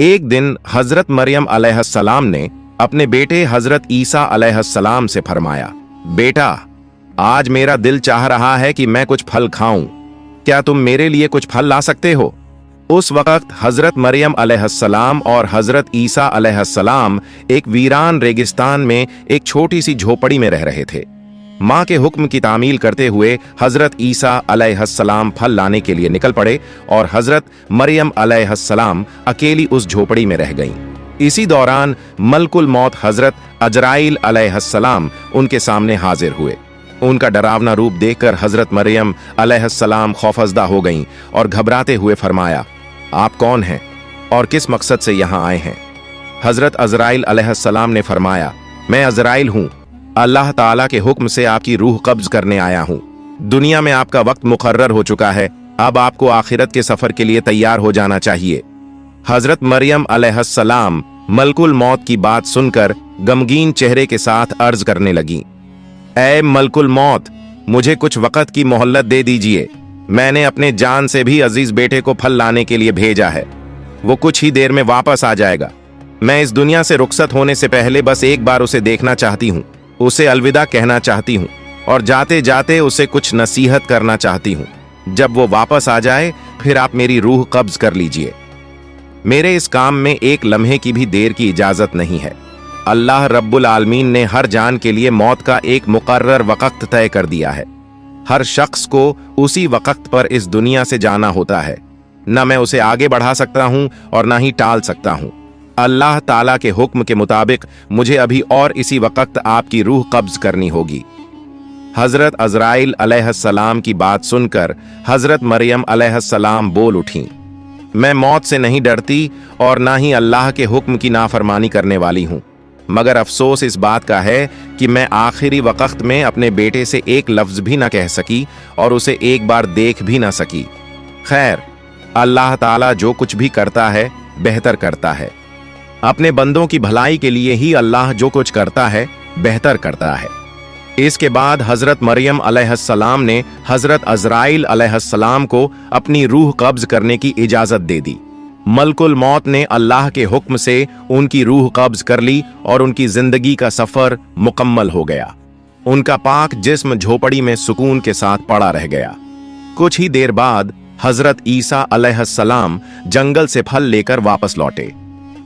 एक दिन हजरत मरियम अलैहिस्सलाम ने अपने बेटे हजरत ईसा अलैहिस्सलाम से फरमाया, बेटा, आज मेरा दिल चाह रहा है कि मैं कुछ फल खाऊं, क्या तुम मेरे लिए कुछ फल ला सकते हो? उस वक्त हजरत मरियम अलैहिस्सलाम और हजरत ईसा अलैहिस्सलाम एक वीरान रेगिस्तान में एक छोटी सी झोपड़ी में रह रहे थे। माँ के हुक्म की तामील करते हुए हजरत ईसा अलैहिस्सलाम फल लाने के लिए निकल पड़े और हजरत मरियम अलैहिस्सलाम अकेली उस झोपड़ी में रह गईं। इसी दौरान मलकुल मौत हजरत अजराइल अलैहिस्सलाम उनके सामने हाजिर हुए। उनका डरावना रूप देखकर हजरत मरियम अलैहिस्सलाम खौफजदा हो गईं और घबराते हुए फरमाया, आप कौन हैं और किस मकसद से यहाँ आए हैं? हजरत अजराइल अलैहिस्सलाम ने फरमाया, मैं अजराइल हूँ, अल्लाह ताला के हुक्म से आपकी रूह कब्ज करने आया हूँ। दुनिया में आपका वक्त मुकर्रर हो चुका है, अब आपको आखिरत के सफर के लिए तैयार हो जाना चाहिए। हजरत मरियम अलैहिस्सलाम मलकुल मौत की बात सुनकर गमगीन चेहरे के साथ अर्ज करने लगी, ऐ मलकुल मौत, मुझे कुछ वक्त की मोहल्लत दे दीजिए। मैंने अपने जान से भी अजीज बेटे को फल लाने के लिए भेजा है, वो कुछ ही देर में वापस आ जाएगा। मैं इस दुनिया से रुखसत होने से पहले बस एक बार उसे देखना चाहती हूँ, उसे अलविदा कहना चाहती हूँ और जाते जाते उसे कुछ नसीहत करना चाहती हूँ। जब वो वापस आ जाए फिर आप मेरी रूह कब्ज कर लीजिए। मेरे इस काम में एक लम्हे की भी देर की इजाजत नहीं है। अल्लाह रब्बुल आलमीन ने हर जान के लिए मौत का एक मुकर्रर वक्त तय कर दिया है। हर शख्स को उसी वक्त पर इस दुनिया से जाना होता है। न मैं उसे आगे बढ़ा सकता हूँ और न ही टाल सकता हूँ। अल्लाह ताला के हुक्म के मुताबिक मुझे अभी और इसी वक्त आपकी रूह कब्ज करनी होगी। हजरत अजराइल अलैहिस्सलाम की बात सुनकर हजरत मरियम अलैहिस्सलाम बोल उठी, मैं मौत से नहीं डरती और ना ही अल्लाह के हुक्म की नाफरमानी करने वाली हूँ, मगर अफसोस इस बात का है कि मैं आखिरी वक्त में अपने बेटे से एक लफ्ज भी ना कह सकी और उसे एक बार देख भी ना सकी। खैर, अल्लाह ताला जो कुछ भी करता है बेहतर करता है। अपने बंदों की भलाई के लिए ही अल्लाह जो कुछ करता है बेहतर करता है। इसके बाद हजरत मरियम अलैहिस्सलाम ने हजरत अजराइल अलैहिस्सलाम को अपनी रूह कब्ज करने की इजाजत दे दी। मलकुल मौत ने अल्लाह के हुक्म से उनकी रूह कब्ज कर ली और उनकी जिंदगी का सफर मुकम्मल हो गया। उनका पाक जिस्म झोपड़ी में सुकून के साथ पड़ा रह गया। कुछ ही देर बाद हजरत ईसा अलैहिस्सलाम जंगल से फल लेकर वापस लौटे।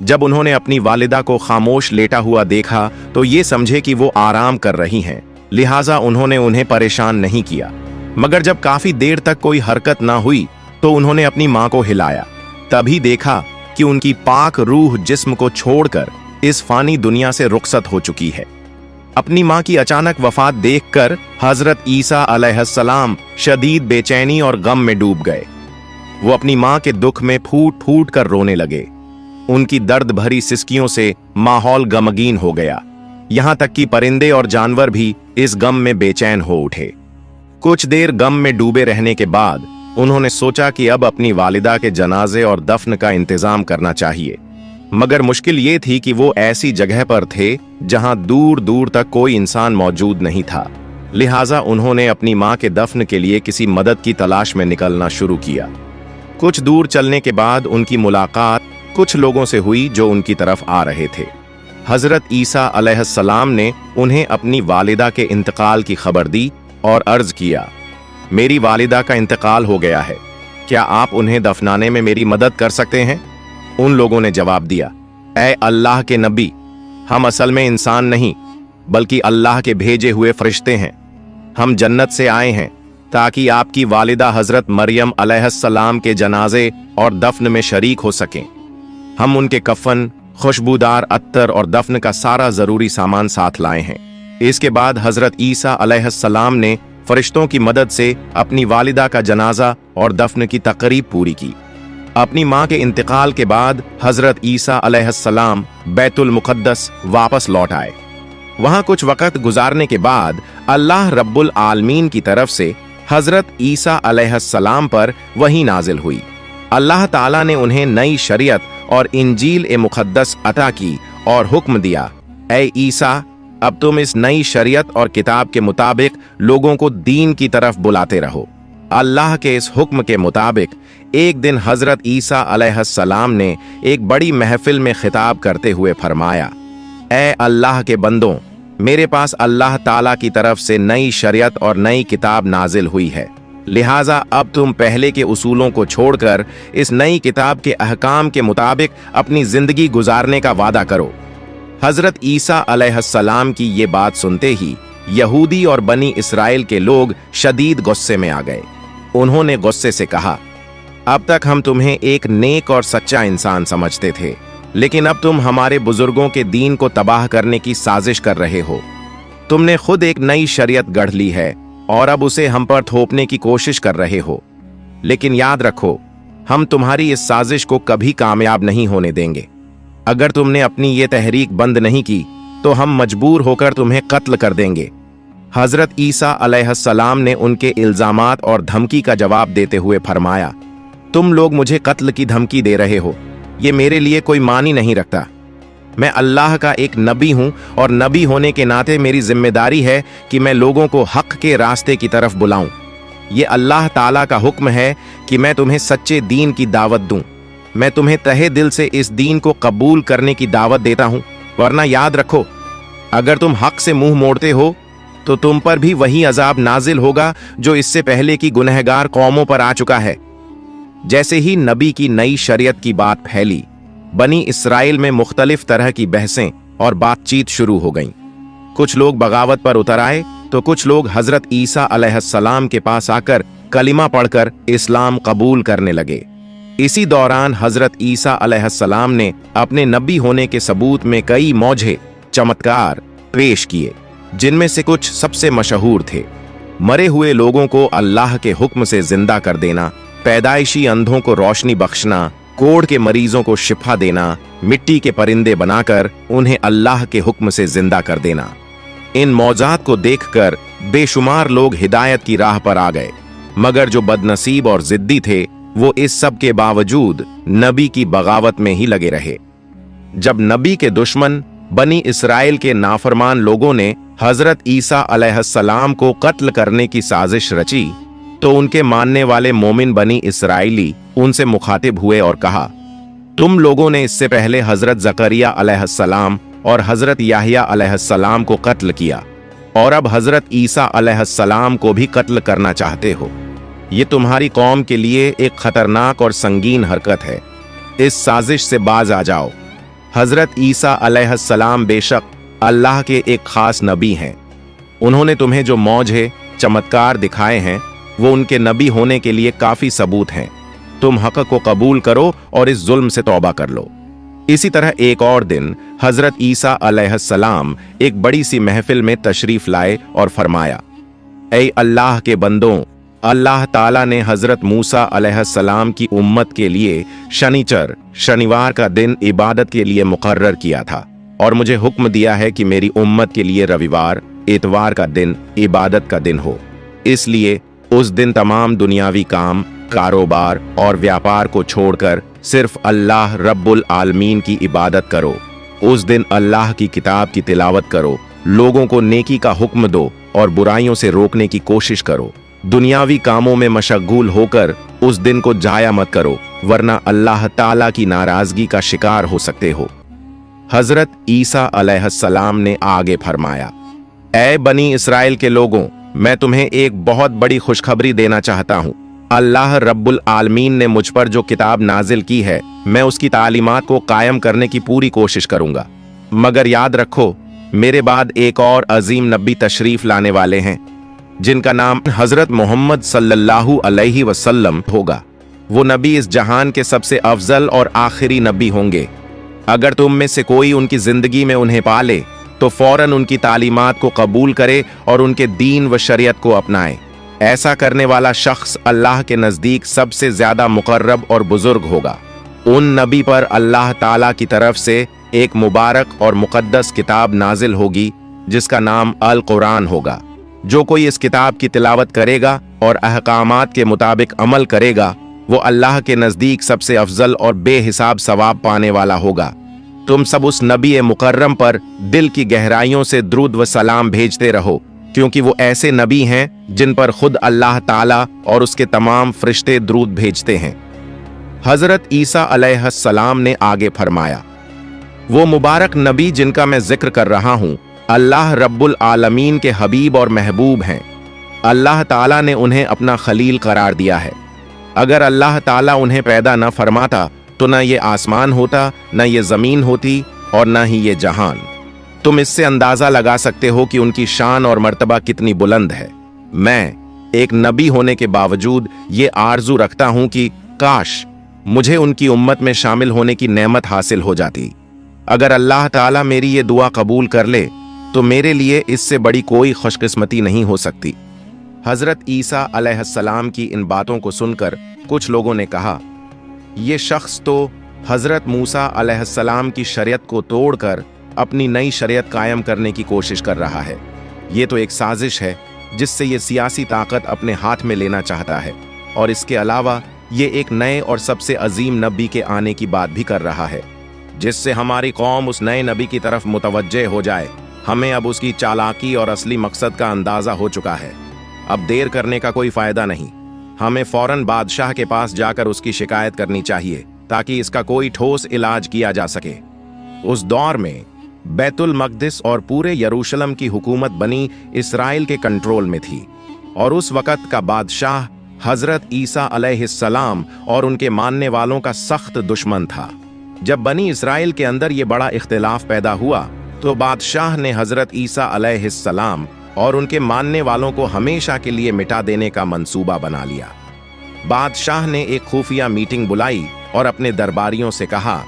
जब उन्होंने अपनी वालिदा को खामोश लेटा हुआ देखा तो ये समझे कि वो आराम कर रही हैं, लिहाजा उन्होंने उन्हें परेशान नहीं किया। मगर जब काफी देर तक कोई हरकत ना हुई तो उन्होंने अपनी मां को हिलाया। तभी देखा कि उनकी पाक रूह जिस्म को छोड़कर इस फानी दुनिया से रुखसत हो चुकी है। अपनी मां की अचानक वफात देखकर हजरत ईसा अलैहिस्सलाम शदीद बेचैनी और गम में डूब गए। वो अपनी मां के दुख में फूट फूट कर रोने लगे। उनकी दर्द भरी सिसकियों से माहौल गमगीन हो गया। यहां तक कि परिंदे और जानवर भी इस गम में बेचैन हो उठे। कुछ देर गम में डूबे रहने के बाद उन्होंने सोचा कि अब अपनी वालिदा के जनाजे और दफन का इंतजाम करना चाहिए। मगर मुश्किल ये थी कि वो ऐसी जगह पर थे जहां दूर दूर तक कोई इंसान मौजूद नहीं था। लिहाजा उन्होंने अपनी मां के दफन के लिए किसी मदद की तलाश में निकलना शुरू किया। कुछ दूर चलने के बाद उनकी मुलाकात कुछ लोगों से हुई जो उनकी तरफ आ रहे थे। हजरत ईसा अलैहिस्सलाम ने उन्हें अपनी वालिदा के इंतकाल की खबर दी और अर्ज किया, मेरी वालिदा का इंतकाल हो गया है, क्या आप उन्हें दफनाने में मेरी मदद कर सकते हैं? उन लोगों ने जवाब दिया, ऐ अल्लाह के नबी, हम असल में इंसान नहीं बल्कि अल्लाह के भेजे हुए फरिश्ते हैं। हम जन्नत से आए हैं ताकि आपकी वालिदा हजरत मरियम अलैहिस्सलाम के जनाजे और दफन में शरीक हो सकें। हम उनके कफन, खुशबूदार अत्तर और दफन का सारा जरूरी सामान साथ लाए हैं। इसके बाद हजरत ईसा अलैहिस्सलाम ने फरिश्तों की मदद से अपनी वालिदा का जनाजा और दफन की तकरीब पूरी की। अपनी मां के इंतकाल के बाद हजरत ईसा अलैहिस्सलाम बैतुल मुकद्दस वापस लौट आए। वहां कुछ वक्त गुजारने के बाद अल्लाह रब्बुल आलमीन की तरफ से हजरत ईसा अलैहिस्सलाम पर वही नाजिल हुई। अल्लाह ताला ने उन्हें नई शरीयत और इंजील ए मुकद्दस अता की और हुक्म दिया, ऐ ईसा, अब तुम इस नई शरीयत और किताब के मुताबिक लोगों को दीन की तरफ बुलाते रहो। अल्लाह के इस हुक्म के मुताबिक एक दिन हजरत ईसा अलैहिस्सलाम ने एक बड़ी महफिल में खिताब करते हुए फरमाया, ए अल्लाह के बंदों, मेरे पास अल्लाह ताला की तरफ से नई शरीयत और नई किताब नाजिल हुई है, लिहाजा अब तुम पहले के उसूलों को छोड़कर इस नई किताब के अहकाम के मुताबिक अपनी जिंदगी गुजारने का वादा करो। हजरत ईसा अलैहिस्सलाम की ये बात सुनते ही यहूदी और बनी इसराइल के लोग शदीद गुस्से में आ गए। उन्होंने गुस्से से कहा, अब तक हम तुम्हें एक नेक और सच्चा इंसान समझते थे, लेकिन अब तुम हमारे बुजुर्गों के दीन को तबाह करने की साजिश कर रहे हो। तुमने खुद एक नई शरीयत गढ़ ली है और अब उसे हम पर थोपने की कोशिश कर रहे हो। लेकिन याद रखो, हम तुम्हारी इस साजिश को कभी कामयाब नहीं होने देंगे। अगर तुमने अपनी ये तहरीक बंद नहीं की तो हम मजबूर होकर तुम्हें कत्ल कर देंगे। हजरत ईसा अलैहिस्सलाम ने उनके इल्जामात और धमकी का जवाब देते हुए फरमाया, तुम लोग मुझे कत्ल की धमकी दे रहे हो, ये मेरे लिए कोई मानी नहीं रखता। मैं अल्लाह का एक नबी हूं और नबी होने के नाते मेरी जिम्मेदारी है कि मैं लोगों को हक के रास्ते की तरफ बुलाऊं। ये अल्लाह ताला का हुक्म है कि मैं तुम्हें सच्चे दीन की दावत दूं। मैं तुम्हें तहे दिल से इस दीन को कबूल करने की दावत देता हूं, वरना याद रखो, अगर तुम हक से मुंह मोड़ते हो तो तुम पर भी वही अजाब नाजिल होगा जो इससे पहले की गुनहगार कौमों पर आ चुका है। जैसे ही नबी की नई शरीयत की बात फैली, बनी इसराइल में मुख्तलिफ तरह की बहसें और बातचीत शुरू हो गईं। कुछ लोग बगावत पर उतर आए तो कुछ लोग हजरत ईसा अलैहिस्सलाम के पास आकर कलिमा पढ़कर इस्लाम कबूल करने लगे। इसी दौरान हजरत ईसा अलैहिस्सलाम ने अपने नबी होने के सबूत में कई मौजे चमत्कार पेश किए, जिनमें से कुछ सबसे मशहूर थे। मरे हुए लोगों को अल्लाह के हुक्म से जिंदा कर देना, पैदाइशी अंधों को रोशनी बख्शना, कोढ़ के मरीजों को शिफा देना, मिट्टी के परिंदे बनाकर उन्हें अल्लाह के हुक्म से जिंदा कर देना। इन मौजात को देखकर बेशुमार लोग हिदायत की राह पर आ गए, मगर जो बदनसीब और जिद्दी थे वो इस सब के बावजूद नबी की बगावत में ही लगे रहे। जब नबी के दुश्मन बनी इसराइल के नाफरमान लोगों ने हजरत ईसा अलैहिस्सलाम को कत्ल करने की साजिश रची, तो उनके मानने वाले मोमिन बनी इसराइली उनसे मुखातिब हुए और कहा, तुम लोगों ने इससे पहले हजरत जकरिया अलैहिस्सलाम और हजरत याहिया अलैहिस्सलाम को कत्ल किया और अब हजरत ईसा अलैहिस्सलाम को भी कत्ल करना चाहते हो। ये तुम्हारी कौम के लिए एक खतरनाक और संगीन हरकत है। इस साजिश से बाज आ जाओ। हजरत ईसा अलैहिस्सलाम बेशक अल्लाह के एक खास नबी हैं। उन्होंने तुम्हें जो मौजे चमत्कार दिखाए हैं वो उनके नबी होने के लिए काफी सबूत हैं। तुम हक को कबूल करो और इस जुल्म से तौबा कर लो। इसी तरह एक और दिन हजरत ईसा अलैहिस्सलाम एक बड़ी सी महफिल में तशरीफ लाए और फरमाया, ऐ अल्लाह के बंदों, अल्लाह ताला ने हजरत मूसा अलैहिस्सलाम की उम्मत के लिए शनिवार का दिन इबादत के लिए मुकर्रर किया था और मुझे हुक्म दिया है कि मेरी उम्मत के लिए रविवार इतवार का दिन इबादत का दिन हो। इसलिए उस दिन तमाम दुनियावी काम, कारोबार और व्यापार को छोड़कर सिर्फ अल्लाह रब्बुल आलमीन की इबादत करो। उस दिन अल्लाह की किताब की तिलावत करो, लोगों को नेकी का हुक्म दो और बुराइयों से रोकने की कोशिश करो। दुनियावी कामों में मशगूल होकर उस दिन को जाया मत करो, वरना अल्लाह ताला की नाराजगी का शिकार हो सकते हो। हजरत ईसा अलैहिस्सलाम ने आगे फरमाया, ऐ बनी इसराइल के लोगों, मैं तुम्हें एक बहुत बड़ी खुशखबरी देना चाहता हूँ। अल्लाह रब्बुल आलमीन ने मुझ पर जो किताब नाजिल की है, मैं उसकी तालीमात को कायम करने की पूरी कोशिश करूंगा। मगर याद रखो, मेरे बाद एक और अजीम नबी तशरीफ लाने वाले हैं, जिनका नाम हजरत मोहम्मद सल्लल्लाहु अलैहि वसल्लम होगा। वो नबी इस जहान के सबसे अफजल और आखिरी नबी होंगे। अगर तुम में से कोई उनकी जिंदगी में उन्हें पाले तो फौरन उनकी तालीमात को कबूल करे और उनके दीन व शरीयत को अपनाए। ऐसा करने वाला शख्स अल्लाह के नजदीक सबसे ज्यादा मुकर्रब और बुजुर्ग होगा। उन नबी पर अल्लाह ताला की तरफ से एक मुबारक और मुकद्दस किताब नाजिल होगी जिसका नाम अल कुरान होगा। जो कोई इस किताब की तिलावत करेगा और अहकामात के मुताबिक अमल करेगा, वो अल्लाह के नजदीक सबसे अफजल और बेहिसाब सवाब पाने वाला होगा। तुम सब उस नबी मुकर्रम पर दिल की गहराइयों से दुरूद व सलाम भेजते रहो, क्योंकि वो ऐसे नबी हैं जिन पर खुद अल्लाह ताला और उसके तमाम फरिश्ते द्रूद भेजते हैं। हजरत ईसा अलैहिस्सलाम ने आगे फरमाया, वो मुबारक नबी जिनका मैं जिक्र कर रहा हूं, अल्लाह रब्बुल आलमीन के हबीब और महबूब हैं। अल्लाह ताला ने उन्हें अपना खलील करार दिया है। अगर अल्लाह ताला उन्हें पैदा न फरमाता तो न ये आसमान होता, न ये जमीन होती और न ही ये जहान। तुम इससे अंदाजा लगा सकते हो कि उनकी शान और मर्तबा कितनी बुलंद है। मैं एक नबी होने के बावजूद ये आरजू रखता हूं कि काश मुझे उनकी उम्मत में शामिल होने की नेमत हासिल हो जाती। अगर अल्लाह ताला मेरी ये दुआ कबूल कर ले तो मेरे लिए इससे बड़ी कोई खुशकिस्मती नहीं हो सकती। हजरत ईसा अलैहिस्सलाम की इन बातों को सुनकर कुछ लोगों ने कहा, ये शख्स तो हजरत मूसा अलैहिस्सलाम की शरीयत को तोड़कर अपनी नई शरीयत कायम करने की कोशिश कर रहा है। ये तो एक साजिश है जिससे ये सियासी ताकत अपने हाथ में लेना चाहता है, और इसके अलावा ये एक नए और सबसे अजीम नबी के आने की बात भी कर रहा है, जिससे हमारी कौम उस नए नबी की तरफ मुतवज्जे हो जाए। हमें अब उसकी चालाकी और असली मकसद का अंदाजा हो चुका है। अब देर करने का कोई फायदा नहीं। हमें फौरन बादशाह के पास जाकर उसकी शिकायत करनी चाहिए ताकि इसका कोई ठोस इलाज किया जा सके। उस दौर में बैतुल मक़दिस और पूरे यरूशलेम की हुकूमत बनी इसराइल के कंट्रोल में थी, और उस वक़्त का बादशाह हजरत ईसा अलैहिस्सलाम और उनके मानने वालों का सख्त दुश्मन था। जब बनी इसराइल के अंदर ये बड़ा इख्तिलाफ पैदा हुआ तो बादशाह ने हजरत ईसा अलैहिस्सलाम और उनके मानने वालों को हमेशा के लिए मिटा देने का मंसूबा बना लिया। बादशाह ने एक खुफिया मीटिंग बुलाई और अपने दरबारियों से कहा,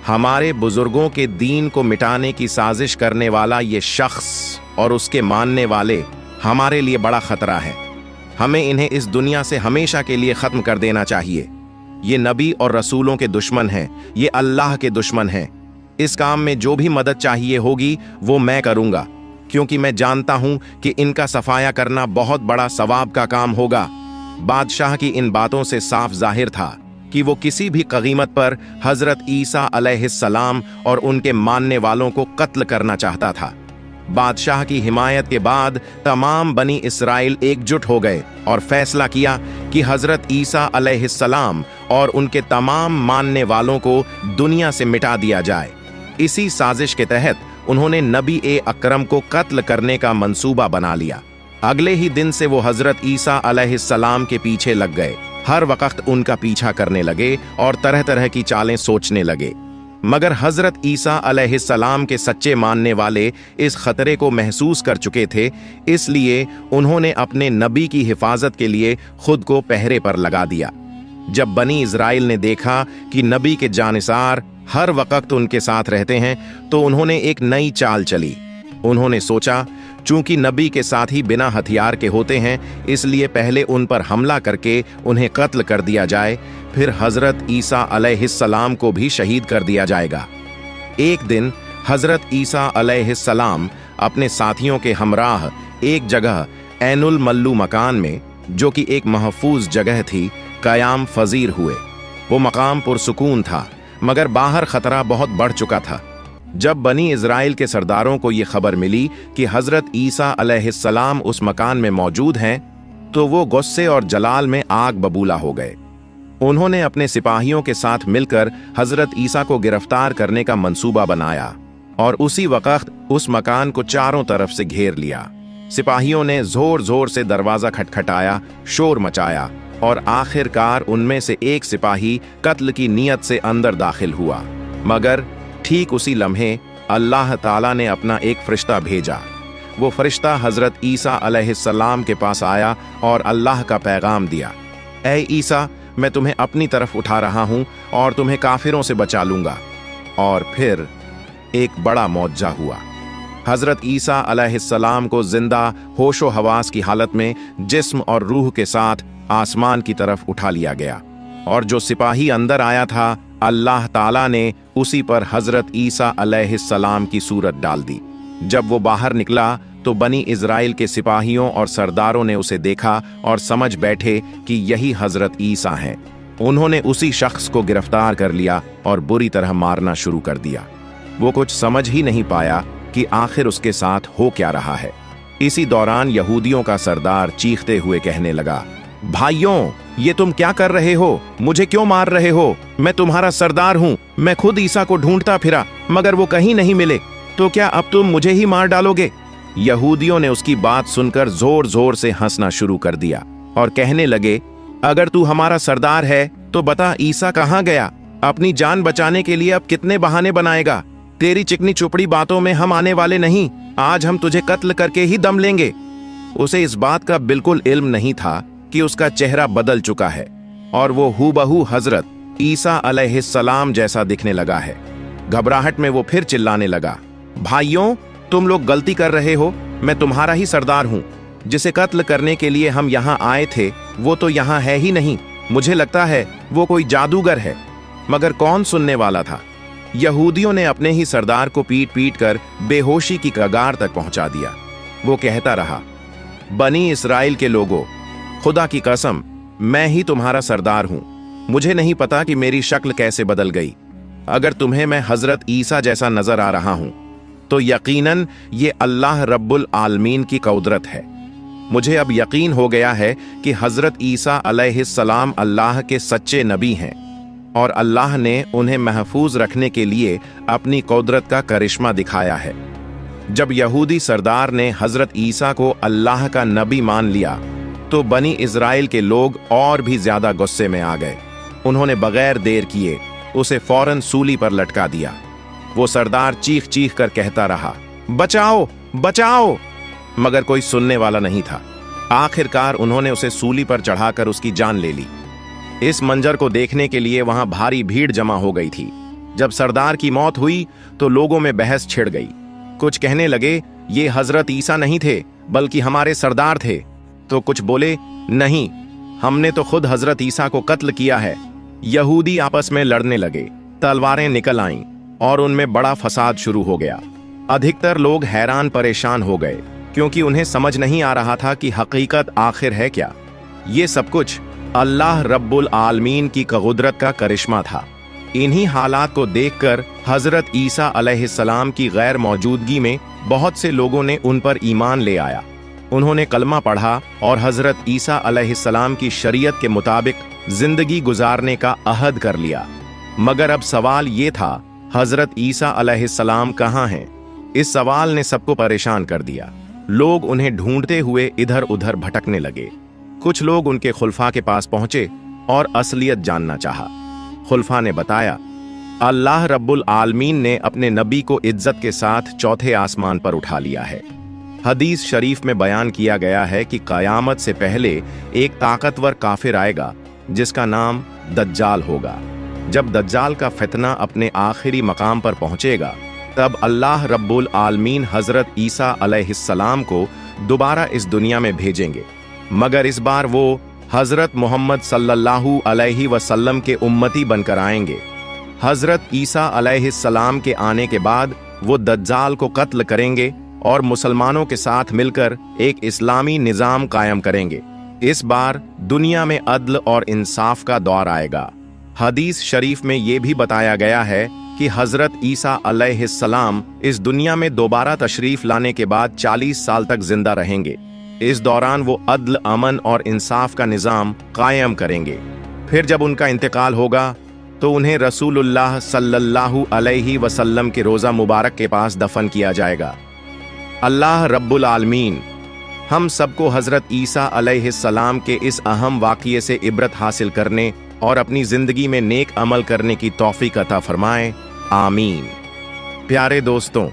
हमारे बुजुर्गों के दीन को मिटाने की साजिश करने वाला ये शख्स और उसके मानने वाले हमारे लिए बड़ा खतरा है। हमें इन्हें इस दुनिया से हमेशा के लिए खत्म कर देना चाहिए। ये नबी और रसूलों के दुश्मन हैं, ये अल्लाह के दुश्मन हैं। इस काम में जो भी मदद चाहिए होगी वो मैं करूंगा, क्योंकि मैं जानता हूं कि इनका सफाया करना बहुत बड़ा सवाब का काम होगा। बादशाह की इन बातों से साफ जाहिर था कि वो किसी भी कीमत पर हजरत ईसा अलैहिस्सलाम और उनके मानने वालों को कत्ल करना चाहता था। बादशाह की हिमायत के बाद तमाम बनी इसराइल एकजुट हो गए और फैसला किया कि हजरत ईसा अलैहिस्सलाम और उनके तमाम मानने वालों को दुनिया से मिटा दिया जाए। इसी साजिश के तहत उन्होंने नबी ए अकरम को कत्ल करने का मंसूबा बना लिया। अगले ही दिन से वो हजरत ईसा अलैहिस्सलाम के पीछे लग गए, हर वक्त उनका पीछा करने लगे और तरह तरह की चालें सोचने लगे। मगर हजरत ईसा अलैहिस्सलाम के सच्चे मानने वाले इस खतरे को महसूस कर चुके थे, इसलिए उन्होंने अपने नबी की हिफाजत के लिए खुद को पहरे पर लगा दिया। जब बनी इजराइल ने देखा कि नबी के जानिसार हर वक्त उनके साथ रहते हैं तो उन्होंने एक नई चाल चली। उन्होंने सोचा, चूंकि नबी के साथी बिना हथियार के होते हैं, इसलिए पहले उन पर हमला करके उन्हें कत्ल कर दिया जाए, फिर हजरत ईसा अलैहिस्सलाम को भी शहीद कर दिया जाएगा। एक दिन हजरत ईसा अलैहिस्सलाम अपने साथियों के हमराह एक जगह ऐनुल मल्लू मकान में, जो कि एक महफूज जगह थी, कयाम फजीर हुए। वो मकाम पुरसुकून था, मगर बाहर खतरा बहुत बढ़ चुका था। जब बनी इजराइल के सरदारों को ये खबर मिली कि हजरत ईसा अलैहिस्सलाम उस मकान में मौजूद हैं, तो वो गुस्से और जलाल में आग बबूला हो गए। उन्होंने अपने सिपाहियों के साथ मिलकर हजरत ईसा को गिरफ्तार करने का मंसूबा बनाया और उसी वक्त उस मकान को चारों तरफ से घेर लिया। सिपाहियों ने जोर जोर से दरवाजा खटखटाया, शोर मचाया, और आखिरकार उनमें से एक सिपाही कत्ल की नीयत से अंदर दाखिल हुआ। मगर ठीक उसी लम्हे अल्लाह ताला ने अपना एक फरिश्ता भेजा। वो फरिश्ता हजरत ईसा अलैहिस्सलाम के पास आया और अल्लाह का पैगाम दिया, ऐ ईसा, मैं तुम्हें अपनी तरफ उठा रहा हूं और तुम्हें काफिरों से बचा लूंगा। और फिर एक बड़ा मौजज़ा हुआ। हजरत ईसा अलैहिस्सलाम को जिंदा होशो हवास की हालत में जिस्म और रूह के साथ आसमान की तरफ उठा लिया गया, और जो सिपाही अंदर आया था, अल्लाह ताला ने उसी पर हजरत ईसा अलैहिस्सलाम की सूरत डाल दी। जब वो बाहर निकला तो बनी इजराइल के सिपाहियों और सरदारों ने उसे देखा और समझ बैठे कि यही हजरत ईसा हैं। उन्होंने उसी शख्स को गिरफ्तार कर लिया और बुरी तरह मारना शुरू कर दिया। वो कुछ समझ ही नहीं पाया कि आखिर उसके साथ हो क्या रहा है। इसी दौरान यहूदियों का सरदार चीखते हुए कहने लगा, भाइयों, ये तुम क्या कर रहे हो? मुझे क्यों मार रहे हो? मैं तुम्हारा सरदार हूं। मैं खुद ईसा को ढूंढता फिरा, मगर वो कहीं नहीं मिले। तो क्या अब तुम मुझे ही मार डालोगे? यहूदियों ने उसकी बात सुनकर जोर जोर से हंसना शुरू कर दिया और कहने लगे, अगर तू हमारा सरदार है तो बता, ईसा कहाँ गया? अपनी जान बचाने के लिए अब कितने बहाने बनाएगा? तेरी चिकनी चुपड़ी बातों में हम आने वाले नहीं। आज हम तुझे कत्ल करके ही दम लेंगे। उसे इस बात का बिल्कुल इल्म नहीं था कि उसका चेहरा बदल चुका है और वो हूबहू हजरत ईसा अलैहिस्सलाम जैसा दिखने लगा है। घबराहट में वो फिर चिल्लाने लगा, भाइयों, तुम लोग गलती कर रहे हो। मैं तुम्हारा ही सरदार हूं। जिसे कत्ल करने के लिए हम यहाँ आए थे वो तो यहाँ है ही नहीं। मुझे लगता है वो कोई जादूगर है। मगर कौन सुनने वाला था? यहूदियों ने अपने ही सरदार को पीट पीट कर बेहोशी की कगार तक पहुंचा दिया। वो कहता रहा, बनी इस्राएल के लोगों, खुदा की कसम, मैं ही तुम्हारा सरदार हूं। मुझे नहीं पता कि मेरी शक्ल कैसे बदल गई। अगर तुम्हें मैं हजरत ईसा जैसा नजर आ रहा हूं तो यकीनन ये अल्लाह रब्बुल आलमीन की कुदरत है। मुझे अब यकीन हो गया है कि हजरत ईसा अलैहिस्सलाम अल्लाह के सच्चे नबी हैं और अल्लाह ने उन्हें महफूज रखने के लिए अपनी कुदरत का करिश्मा दिखाया है। जब यहूदी सरदार ने हजरत ईसा को अल्लाह का नबी मान लिया तो बनी इज़राइल के लोग और भी ज्यादा गुस्से में आ गए। उन्होंने बगैर देर किए उसे फौरन सूली पर लटका दिया। वो सरदार चीख चीख कर कहता रहा, बचाओ, बचाओ, मगर कोई सुनने वाला नहीं था। आखिरकार उन्होंने उसे सूली पर चढ़ाकर उसकी जान ले ली। इस मंजर को देखने के लिए वहां भारी भीड़ जमा हो गई थी। जब सरदार की मौत हुई तो लोगों में बहस छिड़ गई। कुछ कहने लगे, ये हजरत ईसा नहीं थे बल्कि हमारे सरदार थे। तो कुछ बोले, नहीं, हमने तो खुद हजरत ईसा को कत्ल किया है। यहूदी आपस में लड़ने लगे, तलवारें निकल आईं और उनमें बड़ा फसाद शुरू हो गया। अधिकतर लोग हैरान परेशान हो गए क्योंकि उन्हें समझ नहीं आ रहा था कि हकीकत आखिर है क्या। ये सब कुछ अल्लाह रब्बुल आलमीन की कुदरत का करिश्मा था। इन्हीं हालात को देखकर हजरत ईसा अलैहिस्सलाम की गैर मौजूदगी में बहुत से लोगों ने उन पर ईमान ले आया। उन्होंने कलमा पढ़ा और हजरत ईसा अलैहिस्सलाम की शरीयत के मुताबिक जिंदगी गुजारने का अहद कर लिया। मगर अब सवाल ये था, हजरत ईसा अलैहिस्सलाम कहाँ हैं? इस सवाल ने सबको परेशान कर दिया। लोग उन्हें ढूंढते हुए इधर उधर भटकने लगे। कुछ लोग उनके खुलफा के पास पहुंचे और असलियत जानना चाहा। खुलफा ने बताया, अल्लाह रब्बुल आलमीन ने अपने नबी को इज्जत के साथ चौथे आसमान पर उठा लिया है। हदीस शरीफ में बयान किया गया है कि क़यामत से पहले एक ताकतवर काफिर आएगा जिसका नाम दज्जाल होगा। जब दज्जाल का फितना अपने आखिरी मकाम पर पहुंचेगा तब अल्लाह रब्बुल आलमीन हजरत ईसा अलैहिस्सलाम को दोबारा इस दुनिया में भेजेंगे, मगर इस बार वो हजरत मोहम्मद सल्लल्लाहु अलैहि वसल्लम के उम्मती बनकर आएंगे। हजरत ईसा अलैहिस्सलाम के आने के बाद वो दज्जाल को कत्ल करेंगे और मुसलमानों के साथ मिलकर एक इस्लामी निजाम कायम करेंगे। इस बार दुनिया में अदल और इंसाफ का दौर आएगा। हदीस शरीफ में ये भी बताया गया है कि हजरत ईसा अलैहिस्सलाम इस दुनिया में दोबारा तशरीफ लाने के बाद 40 साल तक जिंदा रहेंगे। इस दौरान वो अदल, अमन और इंसाफ का निजाम कायम करेंगे। फिर जब उनका इंतकाल होगा तो उन्हें रसूलुल्लाह सल्लल्लाहु अलैहि वसल्लम के रोज़ा मुबारक के पास दफन किया जाएगा। अल्लाह रब्बुल आलमीन हम सबको हजरत ईसा अलैहिस्सलाम के इस अहम वाक़ये से इबरत हासिल करने और अपनी जिंदगी में नेक अमल करने की तौफीक अता फरमाए, आमीन। प्यारे दोस्तों,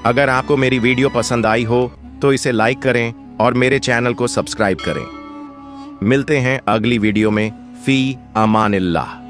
अगर आपको मेरी वीडियो पसंद आई हो तो इसे लाइक करें और मेरे चैनल को सब्सक्राइब करें। मिलते हैं अगली वीडियो में। फी अमानिल्लाह।